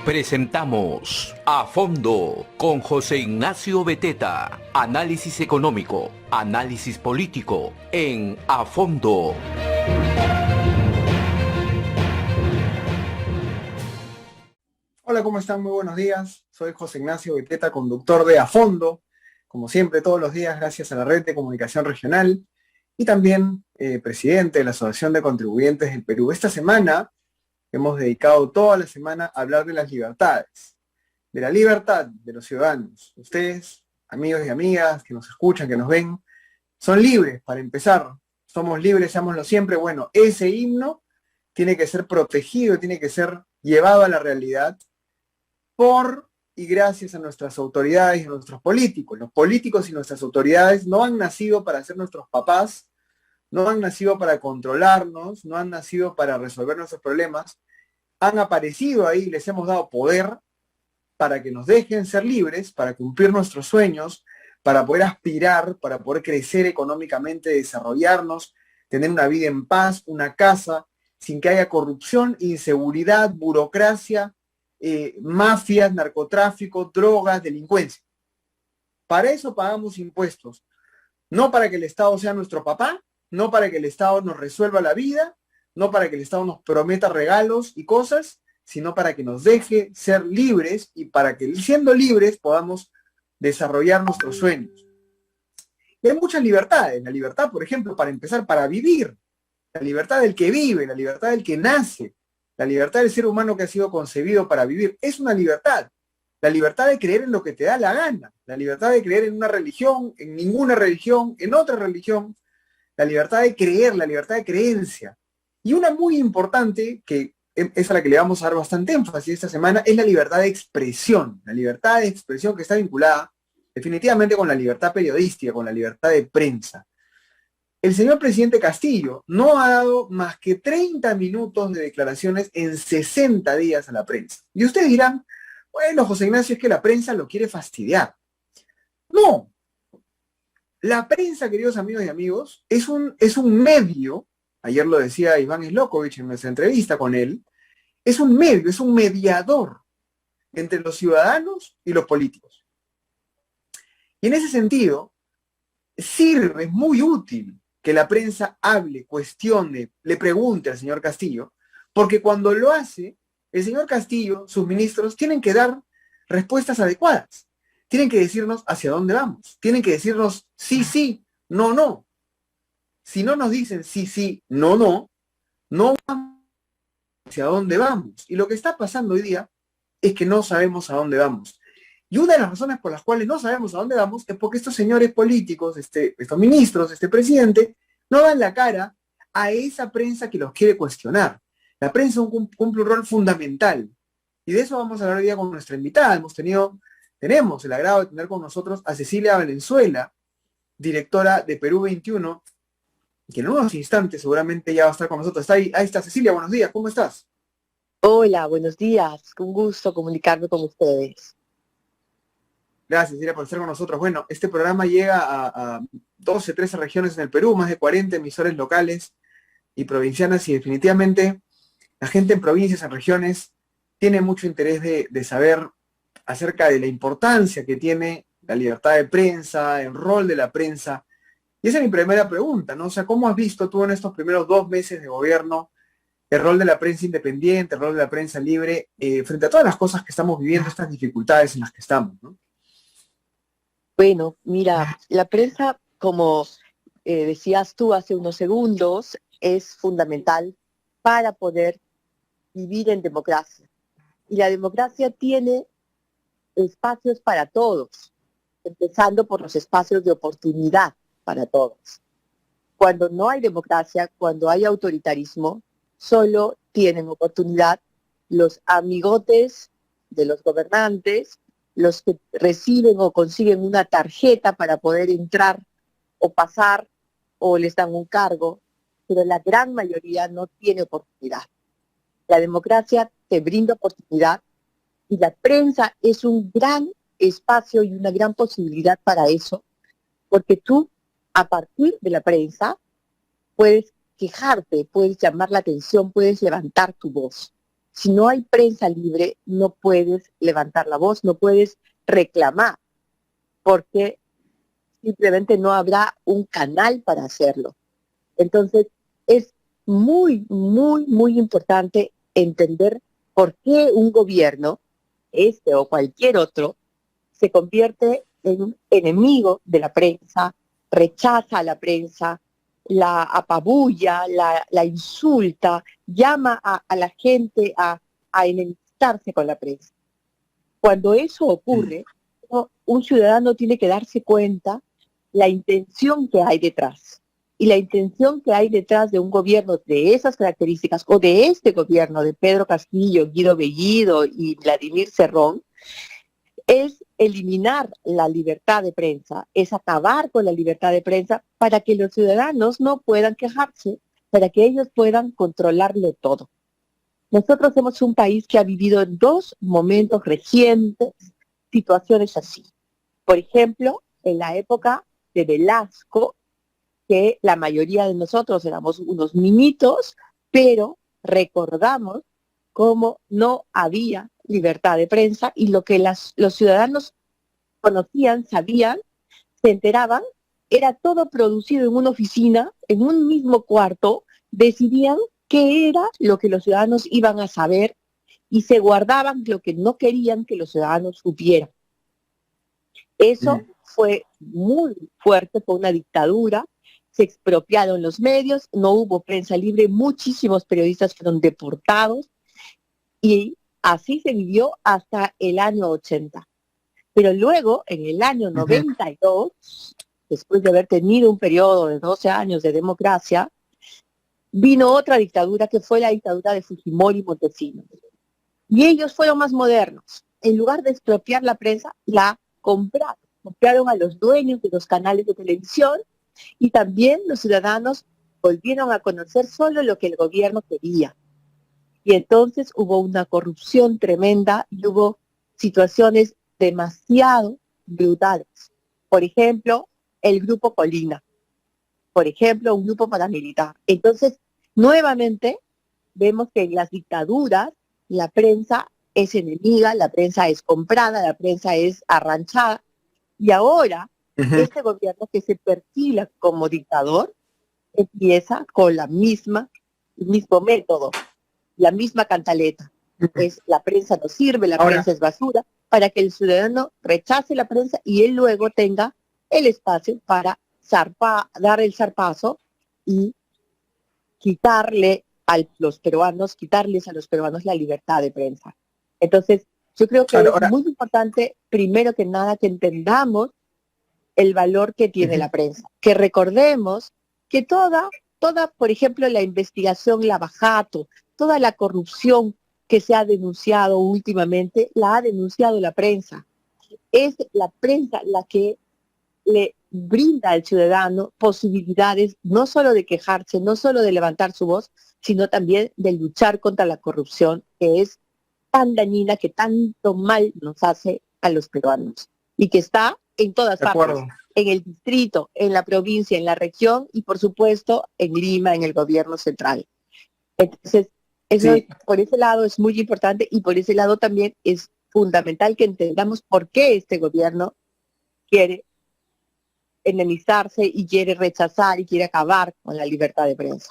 Presentamos A Fondo con José Ignacio Beteta. Análisis económico, análisis político en A Fondo. Hola, ¿cómo están? Muy buenos días. Soy José Ignacio Beteta, conductor de A Fondo, como siempre todos los días gracias a la Red de Comunicación Regional y también presidente de la Asociación de Contribuyentes del Perú. Esta semana hemos dedicado toda la semana a hablar de las libertades, de la libertad de los ciudadanos. Ustedes, amigos y amigas que nos escuchan, que nos ven, son libres para empezar. Somos libres, seámoslo siempre. Bueno, ese himno tiene que ser protegido, tiene que ser llevado a la realidad por y gracias a nuestras autoridades y a nuestros políticos. Los políticos y nuestras autoridades no han nacido para ser nuestros papás, no han nacido para controlarnos, no han nacido para resolver nuestros problemas, han aparecido ahí, les hemos dado poder para que nos dejen ser libres, para cumplir nuestros sueños, para poder aspirar, para poder crecer económicamente, desarrollarnos, tener una vida en paz, una casa, sin que haya corrupción, inseguridad, burocracia, mafias, narcotráfico, drogas, delincuencia. Para eso pagamos impuestos, no para que el Estado sea nuestro papá, no para que el Estado nos resuelva la vida, no para que el Estado nos prometa regalos y cosas, sino para que nos deje ser libres y para que siendo libres podamos desarrollar nuestros sueños. Y hay muchas libertades. La libertad, por ejemplo, para empezar, para vivir. La libertad del que vive, la libertad del que nace, la libertad del ser humano que ha sido concebido para vivir. Es una libertad. La libertad de creer en lo que te da la gana. La libertad de creer en una religión, en ninguna religión, en otra religión. La libertad de creer, la libertad de creencia. Y una muy importante, que es a la que le vamos a dar bastante énfasis esta semana, es la libertad de expresión. La libertad de expresión que está vinculada definitivamente con la libertad periodística, con la libertad de prensa. El señor presidente Castillo no ha dado más que 30 minutos de declaraciones en 60 días a la prensa. Y ustedes dirán, bueno, José Ignacio, es que la prensa lo quiere fastidiar. No. La prensa, queridos amigos y amigos, es un medio, ayer lo decía Iván Slokovich en nuestra entrevista con él, es un medio, es un mediador entre los ciudadanos y los políticos. Y en ese sentido, sirve, es muy útil que la prensa hable, cuestione, le pregunte al señor Castillo, porque cuando lo hace, el señor Castillo, sus ministros, tienen que dar respuestas adecuadas. Tienen que decirnos hacia dónde vamos. Tienen que decirnos sí, sí, no, no. Si no nos dicen sí, sí, no, no, no vamos hacia dónde vamos. Y lo que está pasando hoy día es que no sabemos a dónde vamos. Y una de las razones por las cuales no sabemos a dónde vamos es porque estos señores políticos, estos ministros, este presidente, no dan la cara a esa prensa que los quiere cuestionar. La prensa cumple un rol fundamental. Y de eso vamos a hablar hoy día con nuestra invitada. Tenemos el agrado de tener con nosotros a Cecilia Valenzuela, directora de Perú 21, que en unos instantes seguramente ya va a estar con nosotros. Ahí está Cecilia, buenos días, ¿cómo estás? Hola, buenos días, un gusto comunicarme con ustedes. Gracias, Cecilia, por estar con nosotros. Bueno, este programa llega a 12, 13 regiones en el Perú, más de 40 emisores locales y provincianas, y definitivamente la gente en provincias, en regiones, tiene mucho interés de saber acerca de la importancia que tiene la libertad de prensa, el rol de la prensa. Y esa es mi primera pregunta, ¿no? O sea, ¿cómo has visto tú en estos primeros 2 meses de gobierno el rol de la prensa independiente, el rol de la prensa libre, frente a todas las cosas que estamos viviendo, estas dificultades en las que estamos, ¿no? Bueno, mira, la prensa, como decías tú hace unos segundos, es fundamental para poder vivir en democracia. Y la democracia tiene espacios para todos, empezando por los espacios de oportunidad para todos. Cuando no hay democracia, cuando hay autoritarismo, solo tienen oportunidad los amigotes de los gobernantes, los que reciben o consiguen una tarjeta para poder entrar o pasar o les dan un cargo, pero la gran mayoría no tiene oportunidad. La democracia te brinda oportunidad y la prensa es un gran espacio y una gran posibilidad para eso, porque tú, a partir de la prensa, puedes quejarte, puedes llamar la atención, puedes levantar tu voz. Si no hay prensa libre, no puedes levantar la voz, no puedes reclamar, porque simplemente no habrá un canal para hacerlo. Entonces, es muy, muy, muy importante entender por qué un gobierno, este o cualquier otro, se convierte en un enemigo de la prensa, rechaza a la prensa, la apabulla, la insulta, llama a la gente a enemistarse con la prensa. Cuando eso ocurre, un ciudadano tiene que darse cuenta la intención que hay detrás. Y la intención que hay detrás de un gobierno de esas características, o de este gobierno de Pedro Castillo, Guido Bellido y Vladimir Cerrón, es eliminar la libertad de prensa, es acabar con la libertad de prensa para que los ciudadanos no puedan quejarse, para que ellos puedan controlarlo todo. Nosotros somos un país que ha vivido en dos momentos recientes situaciones así. Por ejemplo, en la época de Velasco, que la mayoría de nosotros éramos unos niñitos, pero recordamos cómo no había libertad de prensa y lo que los ciudadanos conocían, sabían, se enteraban, era todo producido en una oficina, en un mismo cuarto, decidían qué era lo que los ciudadanos iban a saber y se guardaban lo que no querían que los ciudadanos supieran. Eso fue muy fuerte, fue una dictadura, se expropiaron los medios, no hubo prensa libre, muchísimos periodistas fueron deportados y así se vivió hasta el año 80. Pero luego, en el año 92, después de haber tenido un periodo de 12 años de democracia, vino otra dictadura que fue la dictadura de Fujimori y Montesinos. Y ellos fueron más modernos. En lugar de expropiar la prensa, la compraron. Compraron a los dueños de los canales de televisión y también los ciudadanos volvieron a conocer solo lo que el gobierno quería. Y entonces hubo una corrupción tremenda y hubo situaciones demasiado brutales. Por ejemplo, el Grupo Colina. Por ejemplo, un grupo paramilitar. Entonces, nuevamente, vemos que en las dictaduras la prensa es enemiga, la prensa es comprada, la prensa es arranchada. Y ahora, este gobierno que se perfila como dictador empieza con el mismo método, la misma cantaleta. Es la prensa no sirve, la prensa es basura, para que el ciudadano rechace la prensa y él luego tenga el espacio para dar el zarpazo y quitarles a los peruanos la libertad de prensa. Entonces, yo creo que es muy importante, primero que nada, que entendamos el valor que tiene la prensa, que recordemos que toda, por ejemplo, la investigación Lavajato, toda la corrupción que se ha denunciado últimamente, la ha denunciado la prensa. Es la prensa la que le brinda al ciudadano posibilidades no solo de quejarse, no solo de levantar su voz, sino también de luchar contra la corrupción, que es tan dañina, que tanto mal nos hace a los peruanos y que está en todas partes, en el distrito, en la provincia, en la región y por supuesto en Lima, en el gobierno central. Entonces, eso por ese lado es muy importante y por ese lado también es fundamental que entendamos por qué este gobierno quiere enemistarse y quiere rechazar y quiere acabar con la libertad de prensa.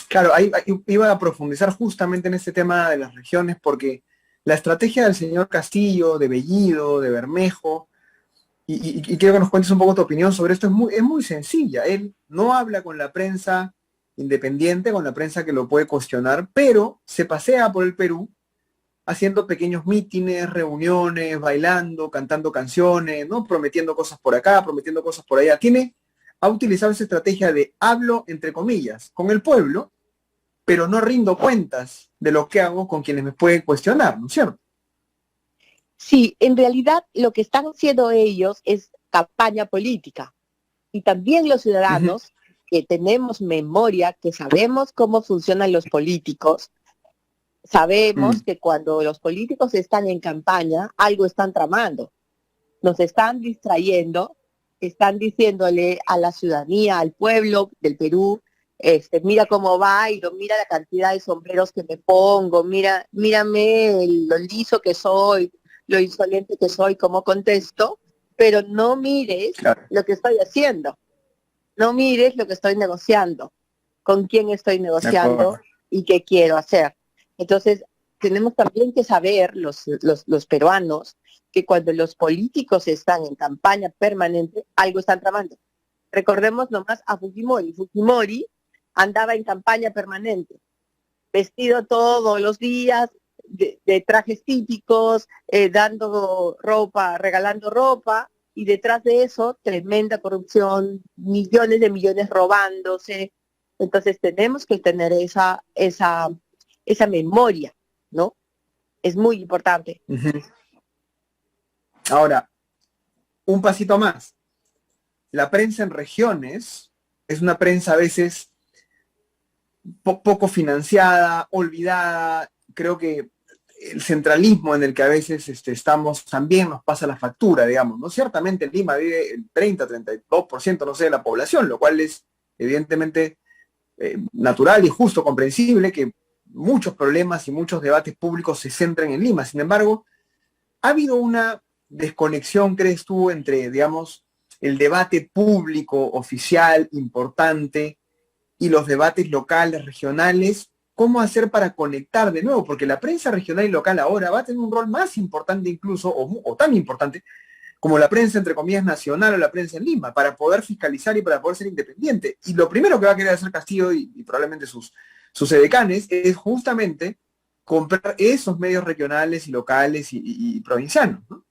Claro, ahí iba a profundizar justamente en este tema de las regiones porque la estrategia del señor Castillo, de Bellido, de Bermejo, y quiero que nos cuentes un poco tu opinión sobre esto, es muy sencilla. Él no habla con la prensa independiente, con la prensa que lo puede cuestionar, pero se pasea por el Perú haciendo pequeños mítines, reuniones, bailando, cantando canciones, ¿no? Prometiendo cosas por acá, prometiendo cosas por allá. Ha utilizado esa estrategia de hablo, entre comillas, con el pueblo, pero no rindo cuentas de lo que hago con quienes me pueden cuestionar, ¿no es cierto? Sí, en realidad lo que están haciendo ellos es campaña política. Y también los ciudadanos que tenemos memoria, que sabemos cómo funcionan los políticos, sabemos que cuando los políticos están en campaña, algo están tramando. Nos están distrayendo, están diciéndole a la ciudadanía, al pueblo del Perú, Mira cómo bailo, mira la cantidad de sombreros que me pongo, mírame lo liso que soy, lo insolente que soy, cómo contesto, pero no mires Claro, lo que estoy haciendo, no mires lo que estoy negociando, con quién estoy de acuerdo. negociando y qué quiero hacer. Entonces, tenemos también que saber, los peruanos, que cuando los políticos están en campaña permanente, algo están tramando. Recordemos nomás a Fujimori. Fujimori andaba en campaña permanente, vestido todos los días de trajes típicos, dando ropa, regalando ropa, y detrás de eso, tremenda corrupción, millones de millones robándose. Entonces tenemos que tener esa memoria, ¿no? Es muy importante. Ujú. Ahora, un pasito más. La prensa en regiones es una prensa a veces poco financiada, olvidada. Creo que el centralismo en el que a veces estamos también nos pasa la factura, digamos, ¿no? Ciertamente en Lima vive el 30-32%, no sé, de la población, lo cual es evidentemente natural y justo, comprensible que muchos problemas y muchos debates públicos se centren en Lima. Sin embargo, ¿ha habido una desconexión, crees tú, entre, digamos, el debate público, oficial, importante, y los debates locales, regionales? ¿Cómo hacer para conectar de nuevo? Porque la prensa regional y local ahora va a tener un rol más importante incluso, o tan importante, como la prensa, entre comillas, nacional o la prensa en Lima, para poder fiscalizar y para poder ser independiente. Y lo primero que va a querer hacer Castillo y probablemente sus edecanes es justamente comprar esos medios regionales y locales y provincianos, ¿no?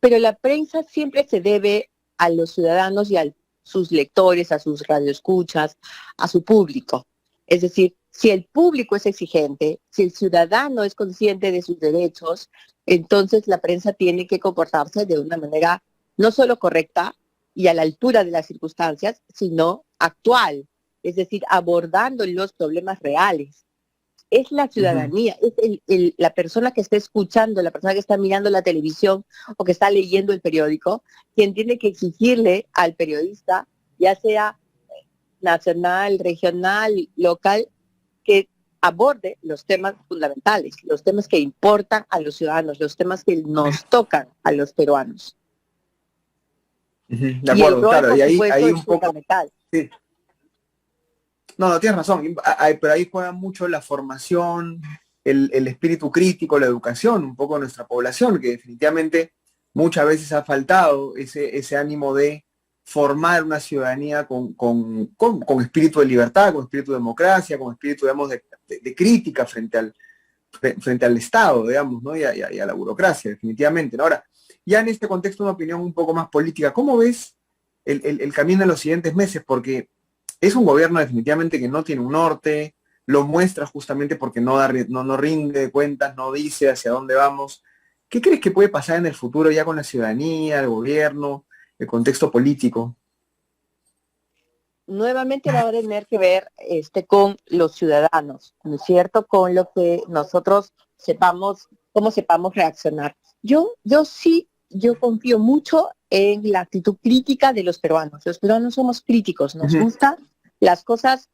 Pero la prensa siempre se debe a los ciudadanos y a sus lectores, a sus radioescuchas, a su público. Es decir, si el público es exigente, si el ciudadano es consciente de sus derechos, entonces la prensa tiene que comportarse de una manera no solo correcta y a la altura de las circunstancias, sino actual, es decir, abordando los problemas reales. Es la Uh-huh. ciudadanía, es la persona que está escuchando, la persona que está mirando la televisión o que está leyendo el periódico, quien tiene que exigirle al periodista, ya sea nacional, regional, local, que aborde los temas fundamentales, los temas que importan a los ciudadanos, los temas que nos tocan a los peruanos. Uh-huh. De Y el acuerdo, rol, claro, por y ahí supuesto, es un poco, fundamental. sí. No, no, tienes razón, pero ahí juega mucho la formación, el espíritu crítico, la educación, un poco de nuestra población, que definitivamente muchas veces ha faltado ese ánimo de formar una ciudadanía con espíritu de libertad, con espíritu de democracia, con espíritu, digamos, de crítica frente al Estado, digamos, ¿no? Y a la burocracia, definitivamente, ¿no? Ahora, ya en este contexto, una opinión un poco más política, ¿cómo ves el camino en los siguientes meses? Porque es un gobierno definitivamente que no tiene un norte, lo muestra justamente porque no rinde cuentas, no dice hacia dónde vamos. ¿Qué crees que puede pasar en el futuro ya con la ciudadanía, el gobierno, el contexto político? Nuevamente va a tener que ver con los ciudadanos, ¿no es cierto? Con lo que nosotros sepamos, cómo sepamos reaccionar. Yo confío mucho en la actitud crítica de los peruanos. Los peruanos somos críticos, nos Uh-huh. gustan las cosas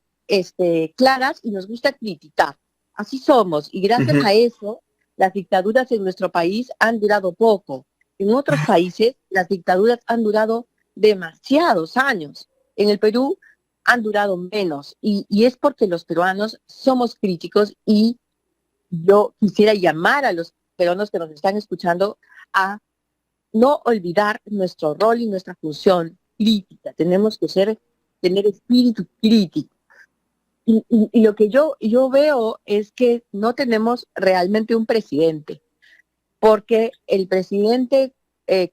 claras y nos gusta criticar. Así somos, y gracias Uh-huh. a eso, las dictaduras en nuestro país han durado poco. En otros países, las dictaduras han durado demasiados años. En el Perú han durado menos y es porque los peruanos somos críticos y yo quisiera llamar a los peruanos que nos están escuchando a no olvidar nuestro rol y nuestra función crítica. Tenemos que tener espíritu crítico. Y lo que yo veo es que no tenemos realmente un presidente, porque el presidente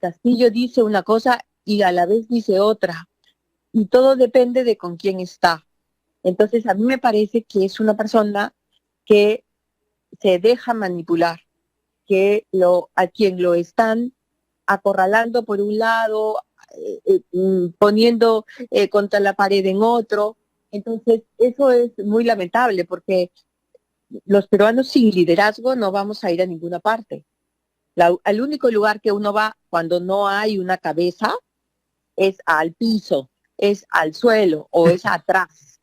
Castillo dice una cosa y a la vez dice otra y todo depende de con quién está. Entonces, a mí me parece que es una persona que se deja manipular, a quien lo están acorralando por un lado, poniendo contra la pared en otro. Entonces, eso es muy lamentable porque los peruanos sin liderazgo no vamos a ir a ninguna parte. Al único lugar que uno va cuando no hay una cabeza es al piso, es al suelo o es atrás.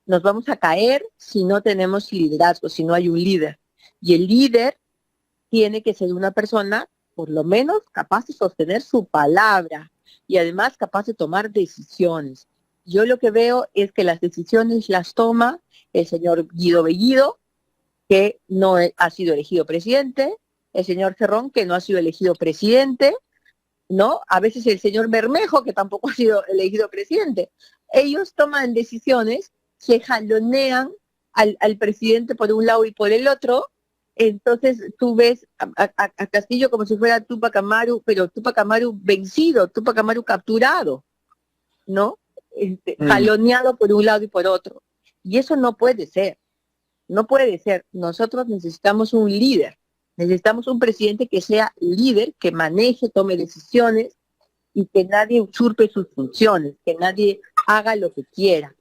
Nos vamos a caer si no tenemos liderazgo, si no hay un líder. Y el líder tiene que ser una persona, por lo menos, capaz de sostener su palabra y además capaz de tomar decisiones. Yo lo que veo es que las decisiones las toma el señor Guido Bellido, que no ha sido elegido presidente, el señor Cerrón, que no ha sido elegido presidente, ¿no? A veces el señor Bermejo, que tampoco ha sido elegido presidente. Ellos toman decisiones que jalonean al presidente por un lado y por el otro. Entonces tú ves a Castillo como si fuera Tupac Amaru, pero Tupac Amaru vencido, Tupac Amaru capturado, ¿no? Jaloneado por un lado y por otro. Y eso no puede ser, no puede ser. Nosotros necesitamos un líder, necesitamos un presidente que sea líder, que maneje, tome decisiones y que nadie usurpe sus funciones, que nadie haga lo que quiera.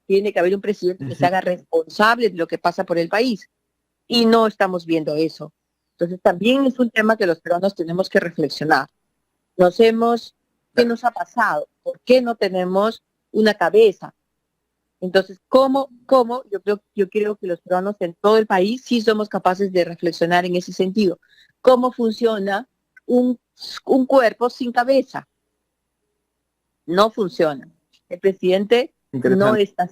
Tiene que haber un presidente que se haga responsable de lo que pasa por el país. Y no estamos viendo eso. Entonces también es un tema que los peruanos tenemos que reflexionar. ¿Qué nos ha pasado? ¿Por qué no tenemos una cabeza? Entonces, yo creo que los peruanos en todo el país sí somos capaces de reflexionar en ese sentido. ¿Cómo funciona un cuerpo sin cabeza? No funciona. El presidente no está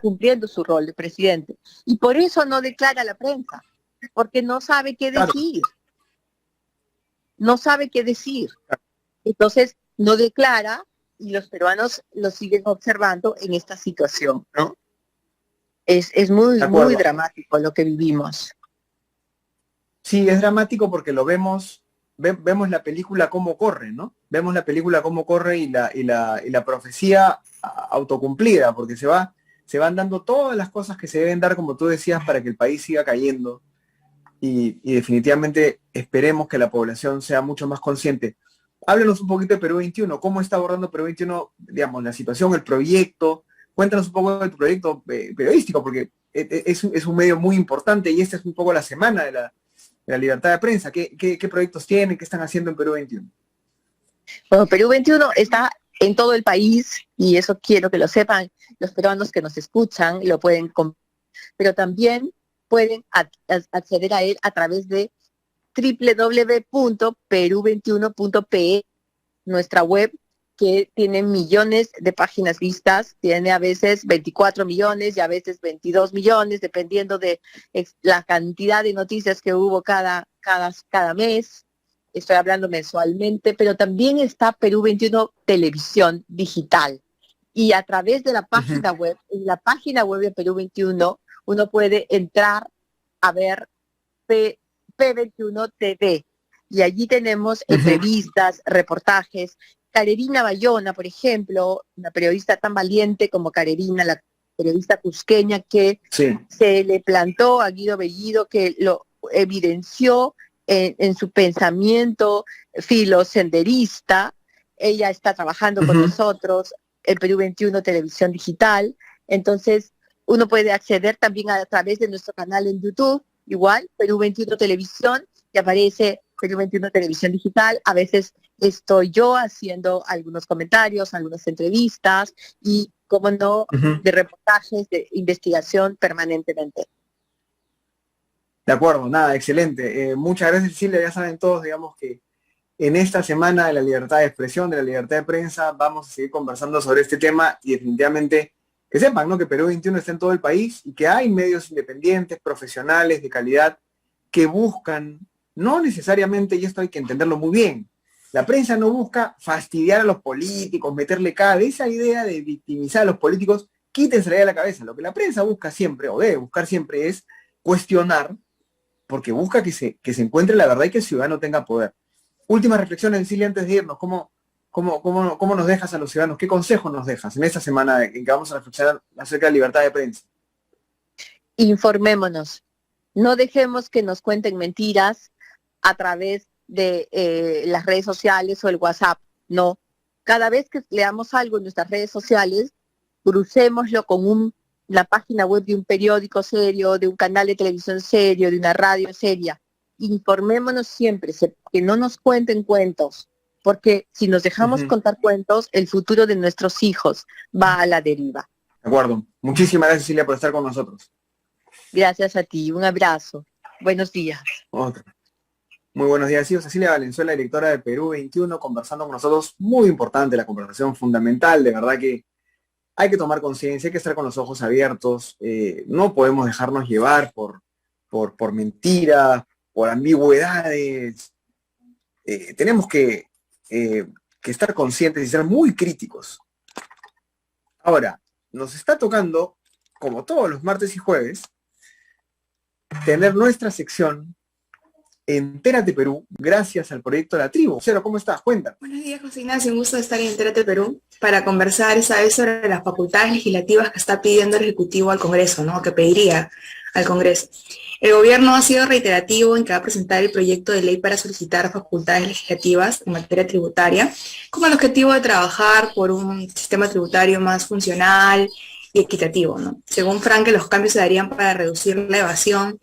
cumpliendo su rol de presidente. Y por eso no declara a la prensa, porque no sabe qué decir. No sabe qué decir. Entonces, no declara y los peruanos lo siguen observando en esta situación, ¿no? Es muy dramático lo que vivimos. Sí, es dramático porque lo vemos la película Cómo corre, ¿no? Vemos la película Cómo corre y la profecía autocumplida, porque se van dando todas las cosas que se deben dar, como tú decías, para que el país siga cayendo. Y definitivamente esperemos que la población sea mucho más consciente. Háblanos un poquito de Perú 21, ¿cómo está abordando Perú 21, digamos, la situación, el proyecto? Cuéntanos un poco de tu proyecto periodístico, porque es un medio muy importante y esta es un poco la semana de la libertad de prensa. ¿Qué proyectos tienen? ¿Qué están haciendo en Perú 21? Bueno, Perú 21 está en todo el país y eso quiero que lo sepan los peruanos que nos escuchan, lo pueden, pero también pueden acceder a él a través de www.peru21.pe, nuestra web que tiene millones de páginas vistas, tiene a veces 24 millones y a veces 22 millones, dependiendo de la cantidad de noticias que hubo cada mes. Estoy hablando mensualmente, pero también está Perú 21 Televisión Digital. Y a través de la página web, en la página web de Perú 21, uno puede entrar a ver P21 TV. Y allí tenemos entrevistas, reportajes. Carerina Bayona, por ejemplo, una periodista tan valiente como Carerina, la periodista cusqueña que se le plantó a Guido Bellido, que lo evidenció en su pensamiento filosenderista. Ella está trabajando con nosotros en Perú 21 Televisión Digital. Entonces, uno puede acceder también a través de nuestro canal en YouTube, igual, Perú 21 Televisión, y aparece Perú 21 Televisión Digital. A veces estoy yo haciendo algunos comentarios, algunas entrevistas y, como no, de reportajes, de investigación permanentemente. De acuerdo, nada, excelente. Muchas gracias, Cecilia. Ya saben todos, digamos, que en esta semana de la libertad de expresión, de la libertad de prensa, vamos a seguir conversando sobre este tema y definitivamente que sepan, ¿no?, que Perú 21 está en todo el país y que hay medios independientes, profesionales, de calidad, que buscan, no necesariamente, y esto hay que entenderlo muy bien, la prensa no busca fastidiar a los políticos, meterle cada esa idea de victimizar a los políticos, quítensela de la cabeza. Lo que la prensa busca siempre, o debe buscar siempre, es cuestionar, porque busca que se encuentre la verdad y que el ciudadano tenga poder. Última reflexión, Cecilia, antes de irnos, ¿cómo nos dejas a los ciudadanos? ¿Qué consejos nos dejas en esta semana en que vamos a reflexionar acerca de la libertad de prensa? Informémonos. No dejemos que nos cuenten mentiras a través de las redes sociales o el WhatsApp. No. Cada vez que leamos algo en nuestras redes sociales, crucémoslo con la página web de un periódico serio, de un canal de televisión serio, de una radio seria. Informémonos siempre, que no nos cuenten cuentos, porque si nos dejamos Ujú. contar cuentos, el futuro de nuestros hijos va a la deriva. De acuerdo. Muchísimas gracias, Cecilia, por estar con nosotros. Gracias a ti, un abrazo. Buenos días. Otro. Muy buenos días, sí, Cecilia Valenzuela, directora de Perú 21, conversando con nosotros. Muy importante la conversación, fundamental, de verdad que hay que tomar conciencia, hay que estar con los ojos abiertos, no podemos dejarnos llevar por mentiras, por ambigüedades. Tenemos que estar conscientes y ser muy críticos. Ahora, nos está tocando, como todos los martes y jueves, tener nuestra sección Entérate Perú, gracias al proyecto La Tribu. Cero, ¿cómo estás? Cuenta. Buenos días, José Ignacio. Un gusto estar en Entérate Perú para conversar esa vez sobre las facultades legislativas que está pidiendo el Ejecutivo al Congreso, ¿no? Que pediría al Congreso. El gobierno ha sido reiterativo en que va a presentar el proyecto de ley para solicitar facultades legislativas en materia tributaria, con el objetivo de trabajar por un sistema tributario más funcional y equitativo, ¿no? Según Franke, los cambios se darían para reducir la evasión,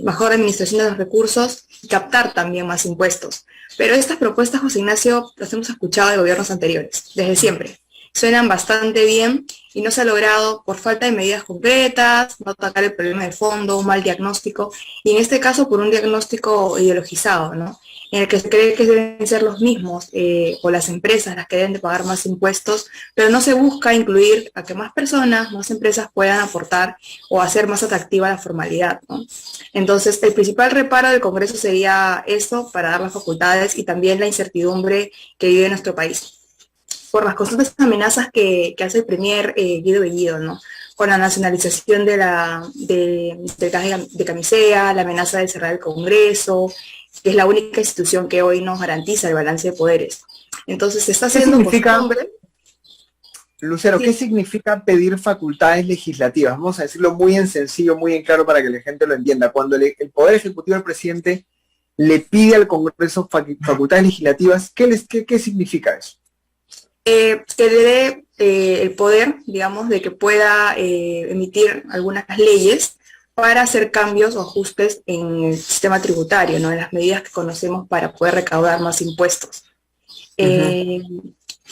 mejor administración de los recursos y captar también más impuestos. Pero estas propuestas, José Ignacio, las hemos escuchado de gobiernos anteriores, desde siempre. Suenan bastante bien y no se ha logrado por falta de medidas concretas, no atacar el problema de fondo, un mal diagnóstico, y en este caso por un diagnóstico ideologizado, ¿no? En el que se cree que deben ser los mismos o las empresas las que deben de pagar más impuestos, pero no se busca incluir a que más personas, más empresas puedan aportar o hacer más atractiva la formalidad, ¿no? Entonces, el principal reparo del Congreso sería eso, para dar las facultades y también la incertidumbre que vive nuestro país por las constantes amenazas que hace el Premier Guido Bellido, ¿no? Con la nacionalización del gas de Camisea, la amenaza de cerrar el Congreso, que es la única institución que hoy nos garantiza el balance de poderes. Entonces se está haciendo costumbre. Lucero, sí. ¿Qué significa pedir facultades legislativas? Vamos a decirlo muy en sencillo, muy en claro para que la gente lo entienda. Cuando el Poder Ejecutivo del presidente le pide al Congreso facultades legislativas, ¿qué significa eso? Que le dé el poder, digamos, de que pueda emitir algunas leyes para hacer cambios o ajustes en el sistema tributario, ¿no? En las medidas que conocemos para poder recaudar más impuestos.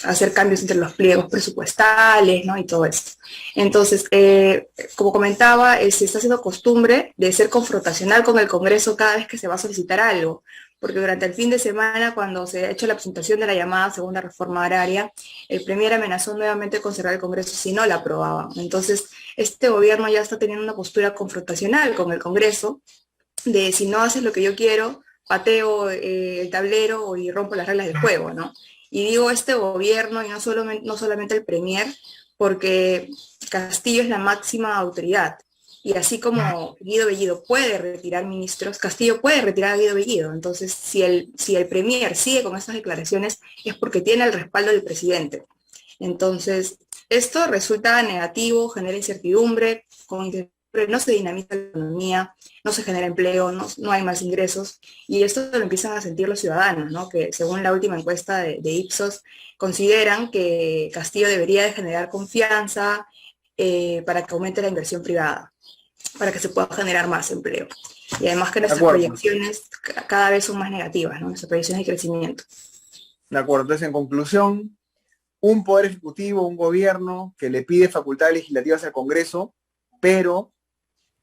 Hacer cambios entre los pliegos presupuestales, ¿no? Y todo esto. Entonces, como comentaba, se está haciendo costumbre de ser confrontacional con el Congreso cada vez que se va a solicitar algo, porque durante el fin de semana, cuando se ha hecho la presentación de la llamada segunda reforma agraria, el Premier amenazó nuevamente con cerrar el Congreso si no la aprobaba. Entonces, este gobierno ya está teniendo una postura confrontacional con el Congreso, de si no haces lo que yo quiero, pateo el tablero y rompo las reglas del juego, ¿no? Y digo este gobierno y no solamente el Premier, porque Castillo es la máxima autoridad. Y así como Guido Bellido puede retirar ministros, Castillo puede retirar a Guido Bellido. Entonces, si el Premier sigue con estas declaraciones, es porque tiene el respaldo del presidente. Entonces, esto resulta negativo, genera incertidumbre, con incertidumbre no se dinamiza la economía, no se genera empleo, no hay más ingresos, y esto lo empiezan a sentir los ciudadanos, ¿no? Que según la última encuesta de Ipsos, consideran que Castillo debería de generar confianza para que aumente la inversión privada, para que se pueda generar más empleo. Y además que nuestras proyecciones cada vez son más negativas, ¿no? Nuestras proyecciones de crecimiento. De acuerdo, entonces en conclusión, un poder ejecutivo, un gobierno que le pide facultades legislativas al Congreso, pero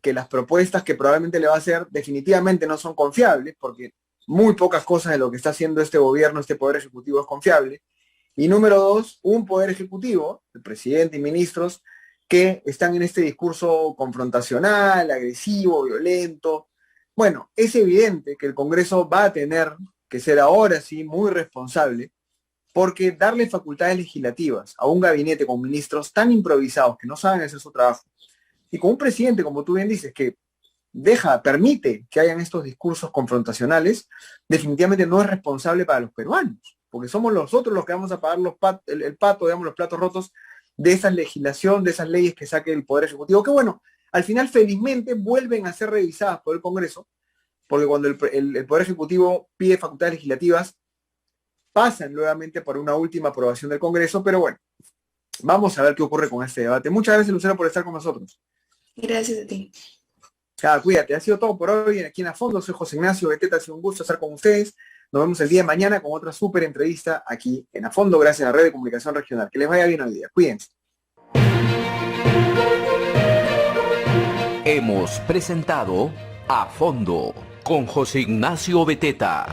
que las propuestas que probablemente le va a hacer definitivamente no son confiables, porque muy pocas cosas de lo que está haciendo este gobierno, este poder ejecutivo es confiable. Y número dos, un poder ejecutivo, el presidente y ministros, que están en este discurso confrontacional, agresivo, violento. Bueno, es evidente que el Congreso va a tener que ser ahora sí muy responsable, porque darle facultades legislativas a un gabinete con ministros tan improvisados que no saben hacer su trabajo, y con un presidente, como tú bien dices, que permite que hayan estos discursos confrontacionales, definitivamente no es responsable para los peruanos, porque somos nosotros los que vamos a pagar el pato, digamos, los platos rotos de esa legislación, de esas leyes que saque el Poder Ejecutivo, que bueno, al final felizmente vuelven a ser revisadas por el Congreso, porque cuando el Poder Ejecutivo pide facultades legislativas, pasan nuevamente por una última aprobación del Congreso, pero bueno, vamos a ver qué ocurre con este debate. Muchas gracias, Lucero, por estar con nosotros. Gracias a ti. Cuídate, ha sido todo por hoy aquí en A Fondo. Soy José Ignacio Beteta, ha sido un gusto estar con ustedes. Nos vemos el día de mañana con otra súper entrevista aquí en A Fondo, gracias a la Red de Comunicación Regional. Que les vaya bien hoy día. Cuídense. Hemos presentado A Fondo con José Ignacio Beteta.